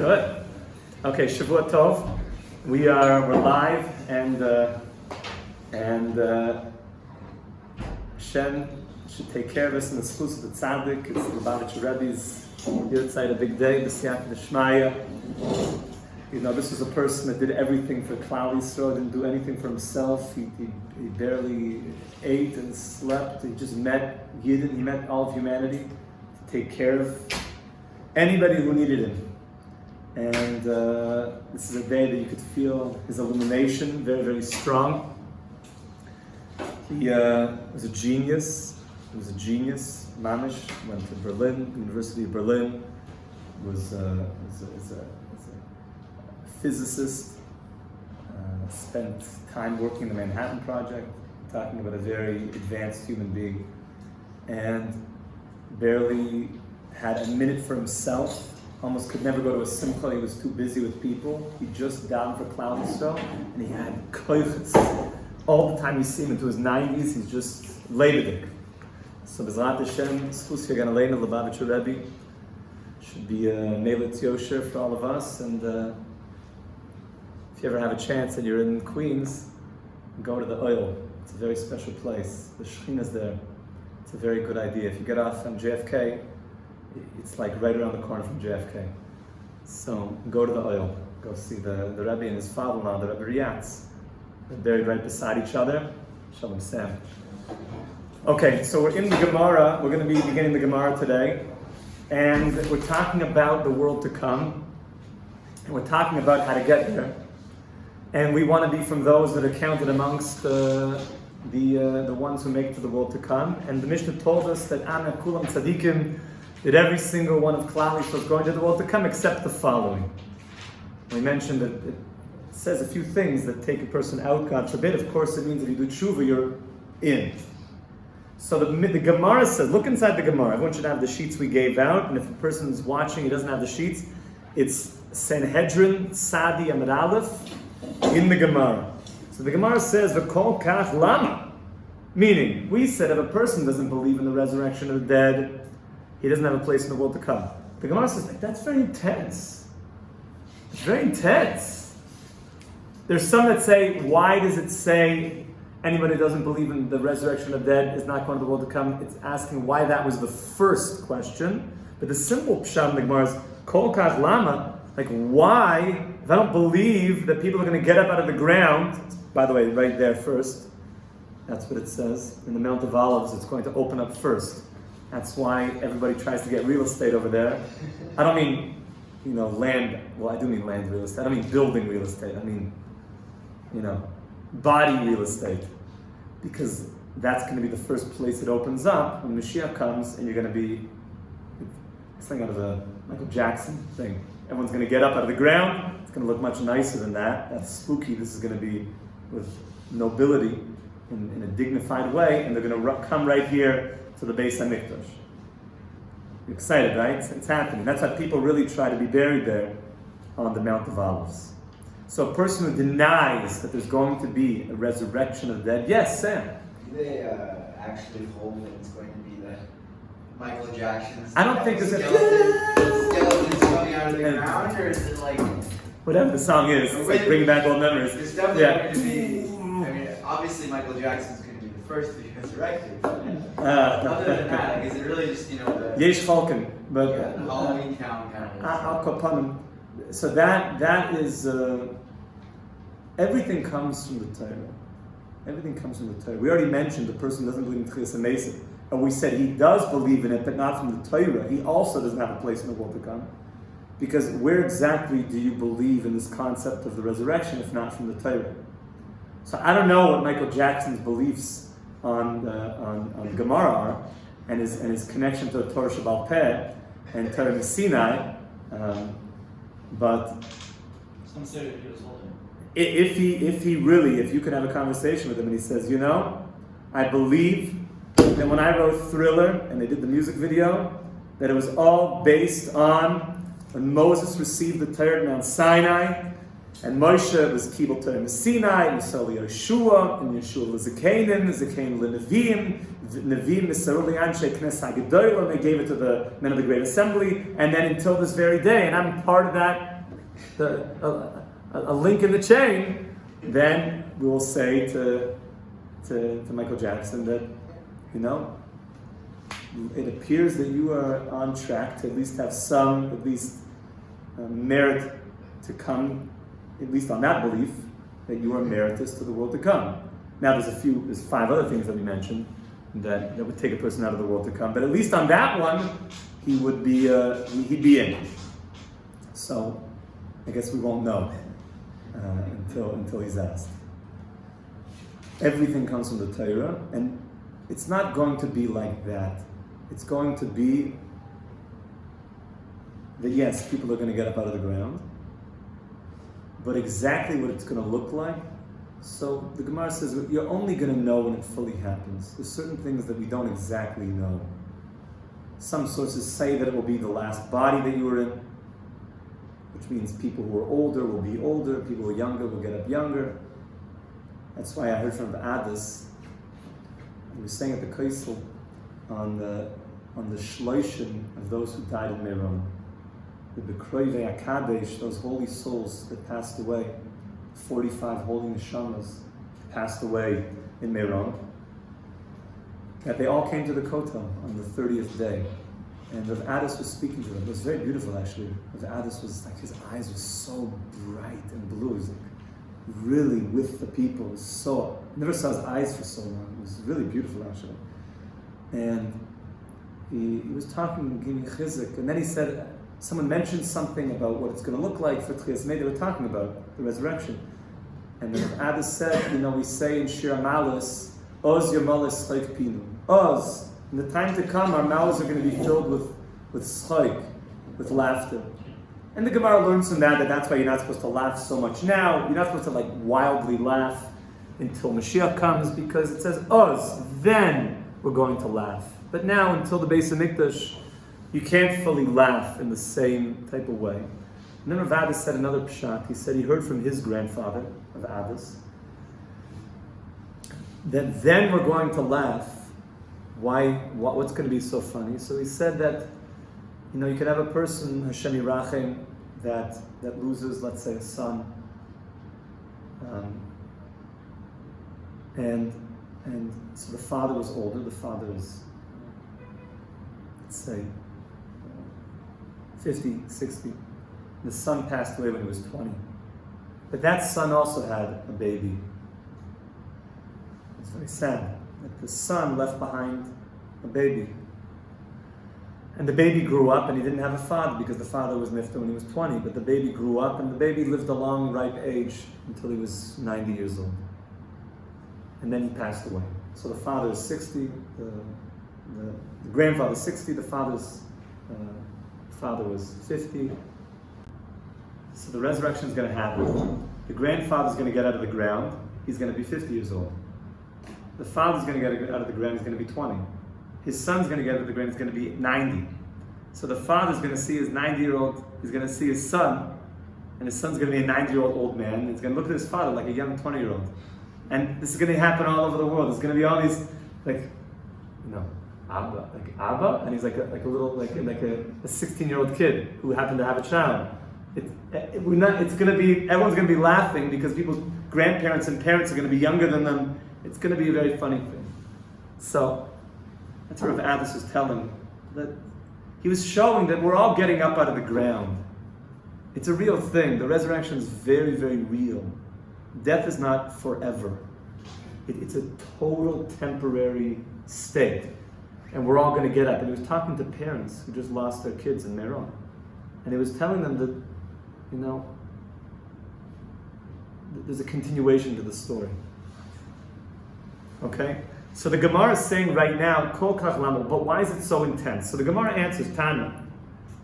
Good. Okay, Shavua Tov. We're live and Shem should take care of us in the schools of the tzaddik. It's the Lubavitcher Rebbe's Yurtzeit, a big day, B'siyat Nishmaya. You know, this was a person that did everything for Klal Yisrael, didn't do anything for himself. He barely ate and slept. He just met Yidden, he met all of humanity to take care of anybody who needed him. And this is a day that you could feel his illumination, very, very strong. He was a genius. He was a genius. Mamish went to Berlin, University of Berlin. Was a physicist. Spent time working in the Manhattan Project, talking about a very advanced human being, and barely had a minute for himself. Almost could never go to a simcha. He was too busy with people. He just died for Klal Yisrael, and he had koiches. All the time you see him into his 90s, he's just leidig. So B'ezrat Hashem, schus you're going to learn the Lubavitcher Rebbe. Should be a Meilat Yosher for all of us. And if you ever have a chance and you're in Queens, go to the Oil. It's a very special place. The Shechina's there. It's a very good idea. If you get off on JFK, it's like right around the corner from JFK. So go to the Oil. Go see the Rebbe and his father-in-law, the Rebbe Riatz. They're buried right beside each other. Shalom Sam. Okay, so we're in the Gemara. We're going to be beginning the Gemara today. And we're talking about the world to come. And we're talking about how to get there. And we want to be from those that are counted amongst the ones who make it to the world to come. And the Mishnah told us that Ana Kulam Tzadikim, that every single one of Klal Yisrael is going to the world to come, except the following. We mentioned that it says a few things that take a person out, God forbid. Of course, it means if you do tshuva, you're in. So the Gemara says, look inside the Gemara. Everyone should have the sheets we gave out, and if a person is watching, he doesn't have the sheets, it's Sanhedrin, Sadi, Amid Aleph, in the Gemara. So the Gemara says, V'kol kach lama. Meaning, we said if a person doesn't believe in the resurrection of the dead, he doesn't have a place in the world to come. The Gemara says, that's very intense. It's very intense. There's some that say, why does it say anybody who doesn't believe in the resurrection of the dead is not going to the world to come? It's asking why that was the first question. But the simple pshat in the Gemara is, kol kach lama, like why, if I don't believe that people are going to get up out of the ground, by the way, right there first, that's what it says. In the Mount of Olives, it's going to open up first. That's why everybody tries to get real estate over there. I don't mean, land. Well, I do mean land real estate. I don't mean building real estate. I mean, body real estate. Because that's going to be the first place it opens up when Mashiach comes, and you're going to be, it's something out of a Michael Jackson thing. Everyone's going to get up out of the ground. It's going to look much nicer than that. That's spooky. This is going to be with nobility in a dignified way, and they're going to come right here to the Beis HaMikdash. You're excited, right? It's happening. That's why people really try to be buried there on the Mount of Olives. So a person who denies that there's going to be a resurrection of the dead, yes, Sam? Do they actually hold that it's going to be the Michael Jackson's I don't think there's skeletons coming out of the ground, or is it like... Whatever the song is, it's like bringing back old memories. There's definitely going to be... obviously Michael Jackson's going to be the first to be resurrected. Other than that, is it really just, Yesh Chalken, but the Halloween town kind of... Al Kapanim. So that is... everything comes from the Torah. Everything comes from the Torah. We already mentioned the person doesn't believe in Tchias HaMesim. And we said he does believe in it, but not from the Torah. He also doesn't have a place in the world to come. Because where exactly do you believe in this concept of the resurrection, if not from the Torah? So I don't know what Michael Jackson's beliefs on Gemara are, and his connection to the Torah Shabbal Peh and Torah Sinai, but Some say that he was holding. if you could have a conversation with him and he says, I believe that when I wrote Thriller and they did the music video, that it was all based on when Moses received the Torah at Mount Sinai, And Moshe was Kibel Torah Sinai, Yisrael Yeshua, and Yeshua was Zakanim Lenevim, Nevim Yisrael Anshe Knes HaGedolah, and they gave it to the men of the Great Assembly, and then until this very day, and I'm part of that, a link in the chain, then we will say to Michael Jackson that, it appears that you are on track to at least have some, merit to come, at least on that belief, that you are meritorious to the world to come. Now there's 5 other things that we mentioned that would take a person out of the world to come, but at least on that one, he'd be in. So, I guess we won't know until he's asked. Everything comes from the Torah, and it's not going to be like that. It's going to be that yes, people are going to get up out of the ground, but exactly what it's going to look like. So the Gemara says you're only going to know when it fully happens. There's certain things that we don't exactly know. Some sources say that it will be the last body that you were in, which means people who are older will be older, people who are younger will get up younger. That's why I heard from Adis, he was saying at the Kaisel on the shloshim of those who died in Meron, the Bekroivei HaKadosh, those holy souls that passed away, 45 holy neshamas passed away in Meron, that they all came to the Kotel on the 30th day. And Rav Adis was speaking to them. It was very beautiful, actually. Rav Adis was like, his eyes were so bright and blue. He was like really with the people. It was so, I never saw his eyes for so long. It was really beautiful, actually. And he was talking, giving chizuk, and then he said, someone mentioned something about what it's going to look like for Tchias Mei. They were talking about the resurrection. And then Rav Adis said, we say in Shir HaMalos, Oz Yomalis Chayk Pinu. Oz. In the time to come, our mouths are going to be filled with schayk, with laughter. And the Gemara learns from that that's why you're not supposed to laugh so much now. You're not supposed to wildly laugh until Mashiach comes, because it says, Oz, then we're going to laugh. But now, until the Beis HaMikdash, you can't fully laugh in the same type of way. And then Rav Adis said another pshat. He said he heard from his grandfather, Rav Adis, that then we're going to laugh. Why? What's going to be so funny? So he said that, you could have a person, Hashem Yirachem, that loses, let's say, a son, and so the father was older. The father is, let's say, 50, 60. The son passed away when he was 20. But that son also had a baby. It's very sad that the son left behind a baby. And the baby grew up and he didn't have a father because the father was nifta when he was 20. But the baby grew up and the baby lived a long, ripe age until he was 90 years old. And then he passed away. So the father is 60, the grandfather is 60, the father's father was 50. So the resurrection is going to happen. The grandfather is going to get out of the ground. He's going to be 50 years old. The father's going to get out of the ground. He's going to be 20. His son's going to get out of the ground. He's going to be 90. So the father's going to see his 90-year-old. He's going to see his son, and his son's going to be a 90-year-old old man. He's going to look at his father like a young 20-year-old. And this is going to happen all over the world. There's going to be all these, Abba, and he's like a little, like a 16-year-old kid who happened to have a child. It's going to be, everyone's going to be laughing because people's grandparents and parents are going to be younger than them. It's going to be a very funny thing. So, that's what Rav Adis was telling. That he was showing that we're all getting up out of the ground. It's a real thing. The resurrection is very, very real. Death is not forever. It's a total temporary state. And we're all going to get up. And he was talking to parents who just lost their kids in Meron. And he was telling them that, there's a continuation to the story. Okay? So the Gemara is saying right now, Kol Kach Lama, but why is it so intense? So the Gemara answers, Tana,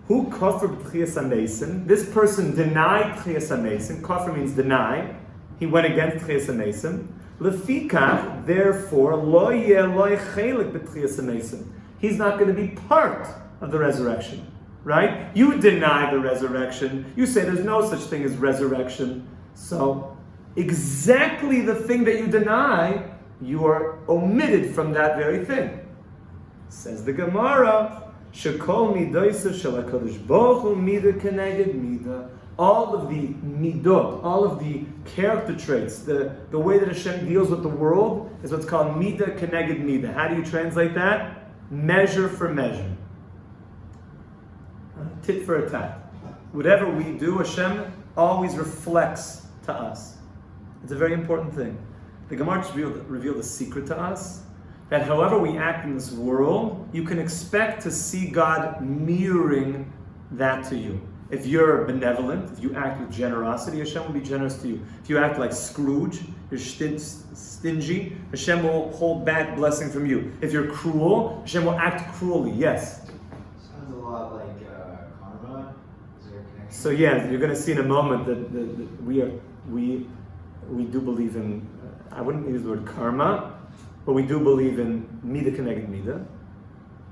who kofar b'tchias ha-mesim? This person denied tchias ha-mesim. Kofar means deny. He went against tchias ha-mesim. Lefikach, therefore, lo yeh lo chelik b'tchias ha-mesim. He's not going to be part of the resurrection. right? You deny the resurrection. You say there's no such thing as resurrection. So exactly the thing that you deny, you are omitted from that very thing. Says the Gemara, Shekol midosav shel HaKadosh Baruch Hu midah keneged midah. All of the midot, all of the character traits, the way that Hashem deals with the world is what's called midah keneged midah. How do you translate that? Measure for measure. Tit for a tat. Whatever we do, Hashem always reflects to us. It's a very important thing. The Gemara just revealed a secret to us, that however we act in this world, you can expect to see God mirroring that to you. If you're benevolent, if you act with generosity, Hashem will be generous to you. If you act like Scrooge, you're stingy, Hashem will hold back blessing from you. If you're cruel, Hashem will act cruelly. Yes? Sounds a lot like karma. Is there a connection? So yeah, you're going to see in a moment that we do believe in, I wouldn't use the word karma, but we do believe in midah keneged midah.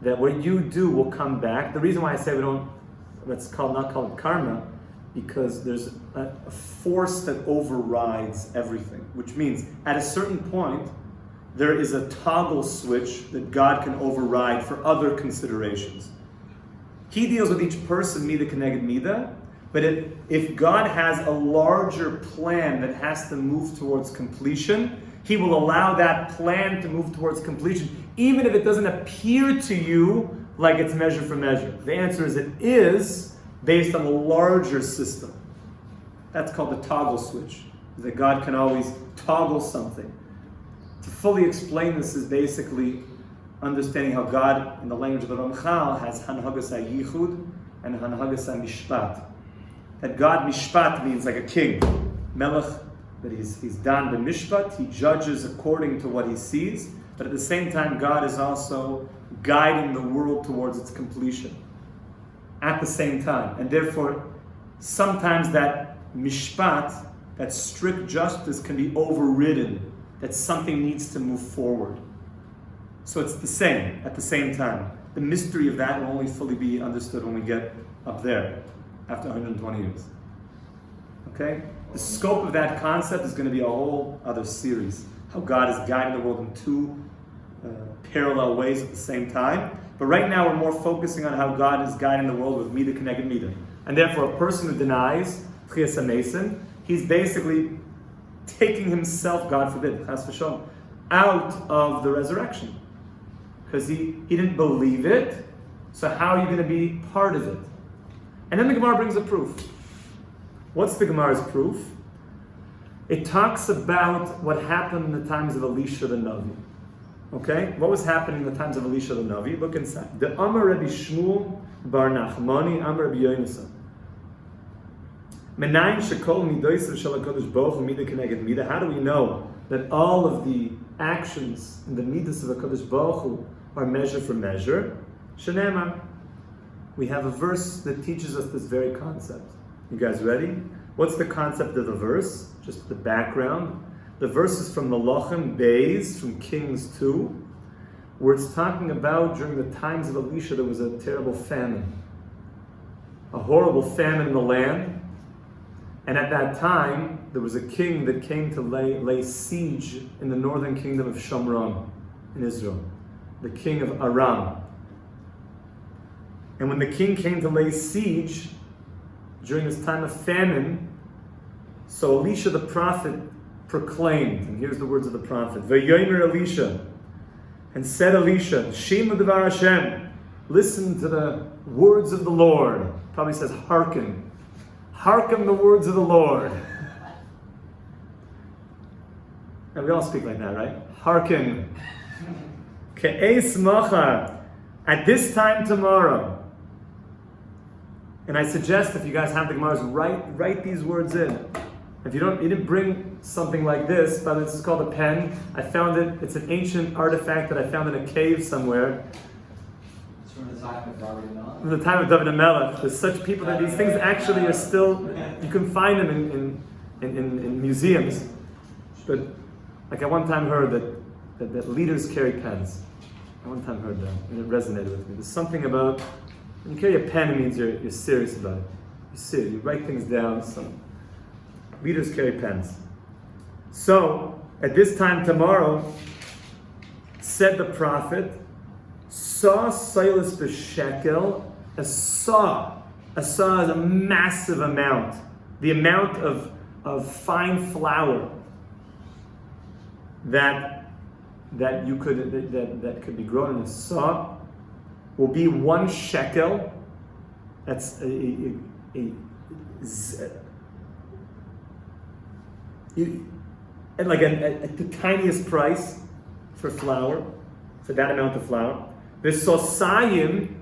That what you do will come back. The reason why I say we don't, not call it karma, because there's a force that overrides everything. Which means at a certain point, there is a toggle switch that God can override for other considerations. He deals with each person midah keneged midah, but if God has a larger plan that has to move towards completion, He will allow that plan to move towards completion, even if it doesn't appear to you like it's measure for measure. The answer is it is based on the larger system. That's called the toggle switch, that God can always toggle something. To fully explain this is basically understanding how God, in the language of the Ramchal, has Hanhagas HaYichud and Hanhagas HaMishpat. That God, Mishpat, means like a king. Melech, that he's Dan b'mishpat, he judges according to what he sees, but at the same time, God is also guiding the world towards its completion at the same time. And therefore, sometimes that mishpat, that strict justice, can be overridden, that something needs to move forward. So it's the same at the same time. The mystery of that will only fully be understood when we get up there after 120 years. Okay? The scope of that concept is going to be a whole other series. How God is guiding the world in two parallel ways at the same time. But right now we're more focusing on how God is guiding the world with midah keneged midah. And therefore a person who denies Tchias HaMesim, he's basically taking himself, God forbid, chas v'shalom, out of the resurrection. Because he didn't believe it, so how are you going to be part of it? And then the Gemara brings a proof. What's the Gemara's proof? It talks about what happened in the times of Elisha the Navi. Okay? What was happening in the times of Elisha the Navi? Look inside. The Amar Rabbi Shmuel bar Nachmani Amar Rabbi Yonasan. Menayin shekol midosav shel HaKadosh Baruch Hu midah keneged midah. How do we know that all of the actions in the midas of HaKadosh Baruch Hu are measure for measure? Shenema. We have a verse that teaches us this very concept. You guys ready? What's the concept of the verse? Just the background. The verse is from Melachim Beis, from Kings 2, where it's talking about during the times of Elisha there was a terrible famine. A horrible famine in the land. And at that time, there was a king that came to lay siege in the northern kingdom of Shomron in Israel. The king of Aram. And when the king came to lay siege during this time of famine, so Elisha the prophet proclaimed, and here's the words of the prophet, Vayomer Elisha, and said Elisha, Shema Devar Hashem, listen to the words of the Lord. Probably says hearken. Hearken the words of the Lord. And we all speak like that, right? Hearken. Ke'es machar, at this time tomorrow. And I suggest if you guys have the Gemaras, write these words in. If you didn't bring something like this, but this is called a pen. I found it. It's an ancient artifact that I found in a cave somewhere. It's from the time of David HaMelech. From the time of David HaMelech. There's such people that these things actually are still, you can find them in museums. But like I one time heard that leaders carry pens. I one time heard that, and it resonated with me. There's something about When you carry a pen, it means you're serious about it. You're serious. You write things down. Some leaders carry pens. So, at this time tomorrow, said the prophet, saw Silas b'shekel, a saw is a massive amount. The amount of fine flour that could be grown in a saw will be 1 shekel. That's at the tiniest price for flour, for that amount of flour. The sosayim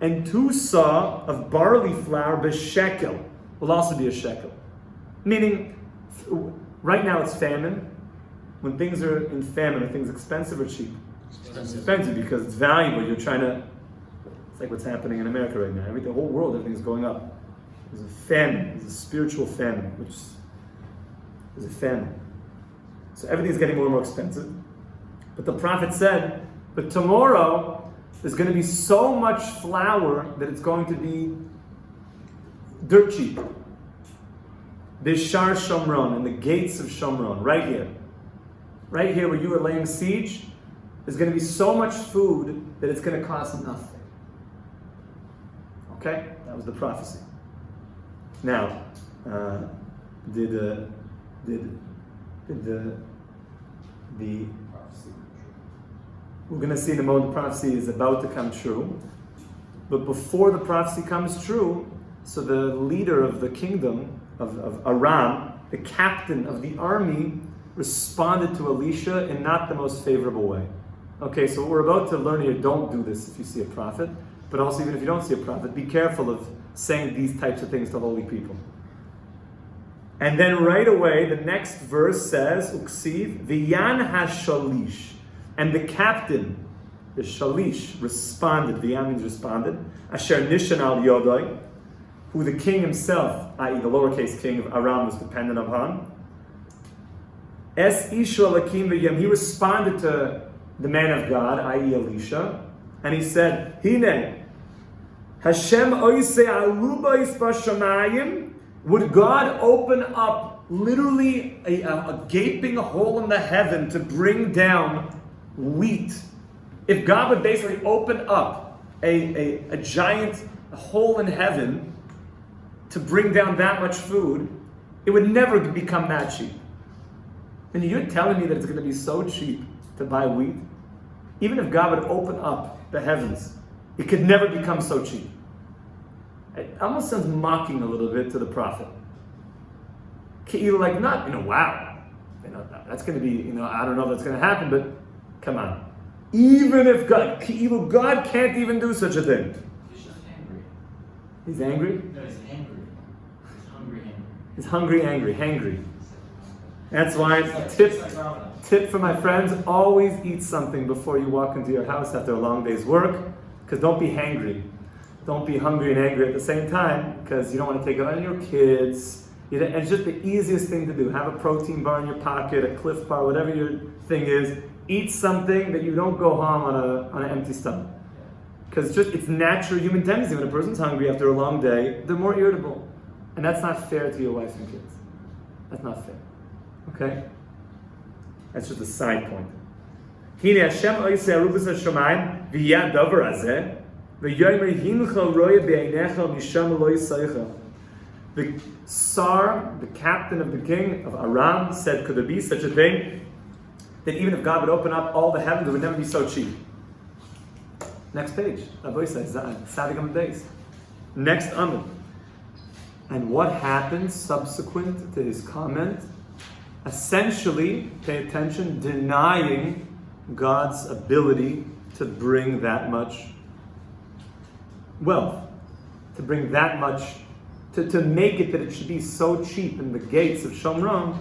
and 2 saw of barley flour b'shekel will also be a shekel. Meaning, right now it's famine. When things are in famine, are things expensive or cheap? Expensive because it's valuable. You're trying to. It's like what's happening in America right now. The whole world, everything's going up. There's a famine. There's a spiritual famine, which is a famine. So everything's getting more and more expensive. But the prophet said, but tomorrow there's going to be so much flour that it's going to be dirt cheap. Bishar Shomron, in the gates of Shomron, right here where you are laying siege, there's going to be so much food that it's going to cost nothing. Okay? That was the prophecy. Now, did the Prophecy. we're going to see in a moment the prophecy is about to come true. But before the prophecy comes true, so the leader of the kingdom of Aram, the captain of the army, responded to Elisha in not the most favorable way. Okay, so what we're about to learn here, don't do this if you see a prophet, but also even if you don't see a prophet, be careful of saying these types of things to holy people. And then right away, the next verse says, Uksiv, V'yan ha-shalish, and the captain, the shalish, responded, V'yan means responded, Asher nishan al yodai, who the king himself, i.e. the lowercase king of Aram, was dependent upon. Es isha lakim v'yam, he responded to the man of God, i.e. Elisha, and he said, Hine, Hashem oisei arubais b'shamayim, would God open up literally a gaping hole in the heaven to bring down wheat? If God would basically open up a giant hole in heaven to bring down that much food, it would never become that cheap. And you're telling me that it's going to be so cheap to buy wheat? Even if God would open up the heavens, it could never become so cheap. It almost sounds mocking a little bit to the prophet. Like, not, wow, that's going to be, I don't know if that's going to happen, but come on. Even if God can't even do such a thing. He's just angry. He's angry? No, he's angry. He's hungry, angry. He's hungry, hangry. That's why tip for my friends, always eat something before you walk into your house after a long day's work, because don't be hangry. Don't be hungry and angry at the same time, because you don't want to take it on your kids. And it's just the easiest thing to do. Have a protein bar in your pocket, a Cliff Bar, whatever your thing is. Eat something that you don't go home on an empty stomach. Because it's natural human tendency. When a person's hungry after a long day, they're more irritable. And that's not fair to your wife and kids. That's not fair. Okay? That's just a side point. Hine Hashem oisei arubas hashamayim v'yad davar hazeh v'yomer hincha roya be'einecha misham lo yisaycha. The Sar, the captain of the king of Aram, said, could there be such a thing that even if God would open up all the heavens, it would never be so cheap? Next page. Rabbi says, Sadik on the days. Next Amud. And what happened subsequent to his comment? Essentially, pay attention, denying God's ability to bring that much wealth, to bring that much, to make it that it should be so cheap in the gates of Shomron.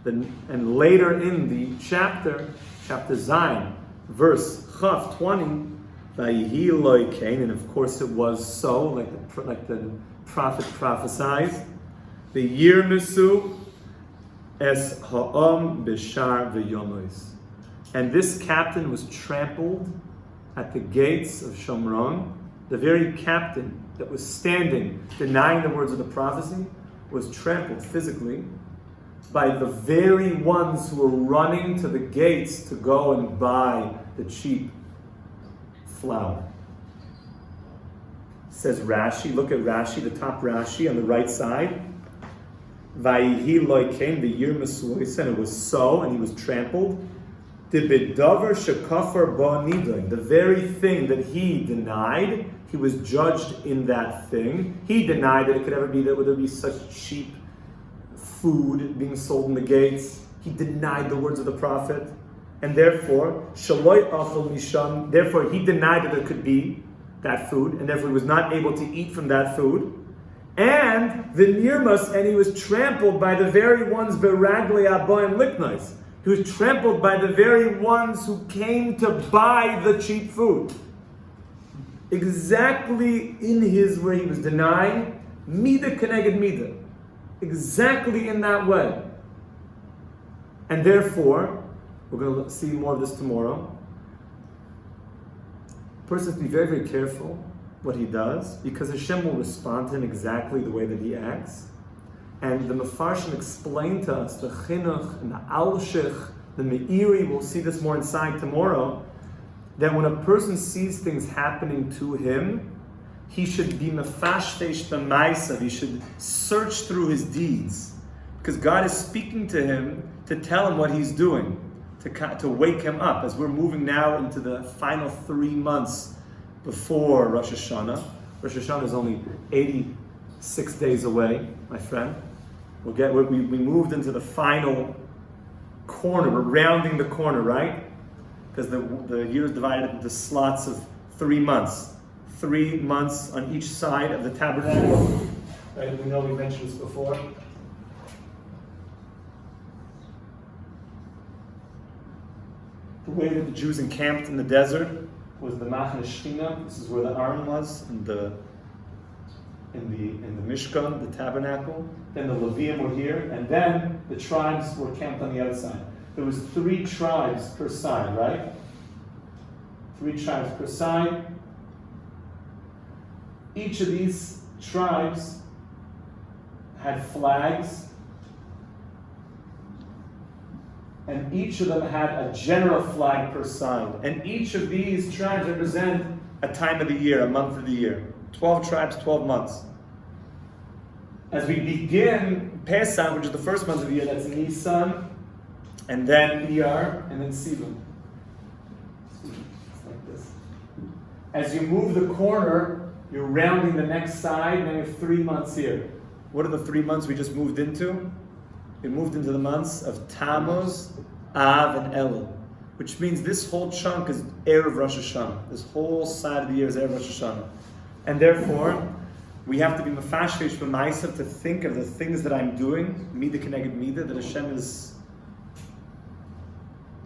And later in the chapter Zayin, verse Chaf 20, Vayihi lo kain, and of course it was so, like the prophet prophesied. The year misu es ha'am bishar v'yomois, and this captain was trampled at the gates of Shomron the very captain that was standing, denying the words of the prophecy, was trampled physically by the very ones who were running to the gates to go and buy the cheap flour. Says Rashi, look at Rashi, the top Rashi on the right side. Vayihi loikein v'yir mesuois, and it was so, and he was trampled. The bedavar shekafar ba nidon, the very thing that he denied, he was judged in that thing. He denied that it could ever be that there would be such cheap food being sold in the gates. He denied the words of the prophet, and therefore shaloi achol misham. Therefore, he denied that there could be that food, and therefore he was not able to eat from that food. And the nirmas, and he was trampled by the very ones beragli aboim liknos. He was trampled by the very ones who came to buy the cheap food. Exactly in his where he was denying, mida keneged mida. Exactly in that way. And therefore, we're going to see more of this tomorrow. A person has to be very, very careful what he does, because Hashem will respond to him exactly the way that he acts. And the Mefarshim explained to us, the Chinuch and the Alshich, the Meiri, we'll see this more inside tomorrow, that when a person sees things happening to him, he should be mefashfesh b'maisav, he should search through his deeds. Because God is speaking to him to tell him what he's doing, to wake him up, as we're moving now into the final 3 months before Rosh Hashanah. Rosh Hashanah is only 86 days away, my friend. We moved into the final corner. We're rounding the corner, right? Because the year is divided into slots of 3 months. 3 months on each side of the tabernacle. Right? We know we mentioned this before. The way that the Jews encamped in the desert was the Machane Shechina. This is where the Aron was, in the Mishkan, the tabernacle. Then the Leviim were here, and then the tribes were camped on the outside. There was 3 tribes per side, right? 3 tribes per side. Each of these tribes had flags, and each of them had a general flag per side. And each of these tribes represent a time of the year, a month of the year. 12 tribes, 12 months. As we begin Pesach, which is the first month of the year, that's Nisan, and then Iyar, and then Sivan. It's like this. As you move the corner, you're rounding the next side, and then you have 3 months here. What are the 3 months we just moved into? We moved into the months of Tammuz, Av, and Elul, which means this whole chunk is Erev Rosh Hashanah. This whole side of the year is Erev Rosh Hashanah. And therefore, we have to be mefashvesh b'maisav to think of the things that I'm doing, mida keneged mida, that Hashem is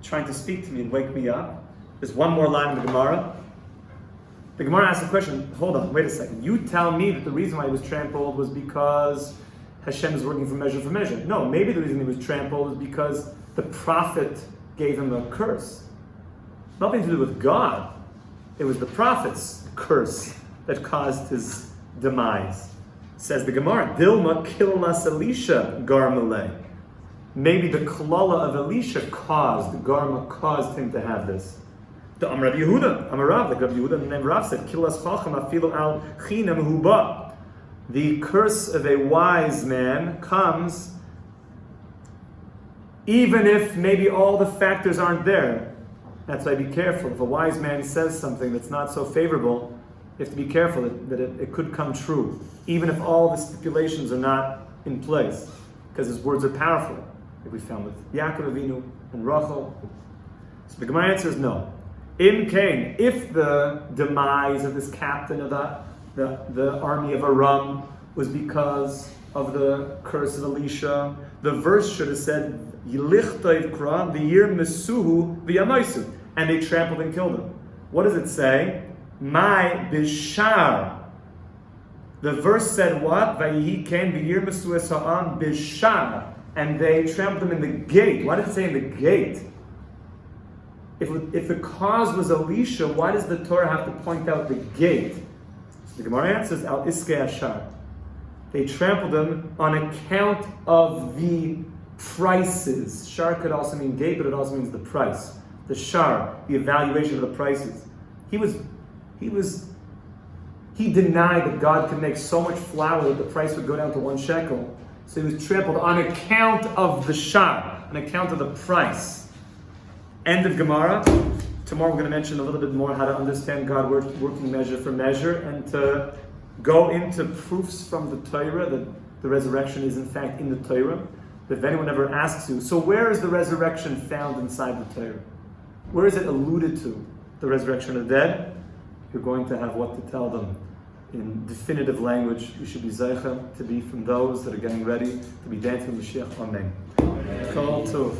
trying to speak to me and wake me up. There's one more line in the Gemara. The Gemara asks the question, hold on, wait a second. You tell me that the reason why he was trampled was because Hashem is working from measure for measure. No, maybe the reason he was trampled is because the prophet gave him a curse. Nothing to do with God. It was the prophet's curse that caused his demise. Says the Gemara, Dilma kilmas Elisha garmale. Maybe the klala of Elisha Garma caused him to have this. The Amrav Yehuda, Amarav, the Rabbi Yehuda named Rav said, Kilas chacham afilu al chinam huba. The curse of a wise man comes even if maybe all the factors aren't there. That's why be careful. If a wise man says something that's not so favorable, you have to be careful that it could come true, even if all the stipulations are not in place, because his words are powerful, like we found with Yaakov Avinu and Rachel. So the Gemara answers no. In Cain, if the demise of this captain of the army of Aram was because of the curse of Elisha, the verse should have said, Yilichtayv Kra, the year Mesuhu, v'yamaisu, and they trampled and killed him. What does it say? My bishar. The verse said what? Vayihi Cain v'yir Mesuhu ha'am bishar, and they trampled him in the gate. Why did it say in the gate? If the cause was Elisha, why does the Torah have to point out the gate? The Gemara answers, Al Iske Ashar. They trampled him on account of the prices. Shar could also mean gate, but it also means the price. The shar, the evaluation of the prices. He denied that God could make so much flour that the price would go down to 1 shekel. So he was trampled on account of the shar, on account of the price. End of Gemara. Tomorrow we're going to mention a little bit more how to understand God working measure for measure, and to go into proofs from the Torah that the resurrection is in fact in the Torah. If anyone ever asks you, so where is the resurrection found inside the Torah? Where is it alluded to, the resurrection of the dead? You're going to have what to tell them in definitive language. You should be zeicha to be from those that are getting ready to be dancing with Mashiach. Amen. Kol tov.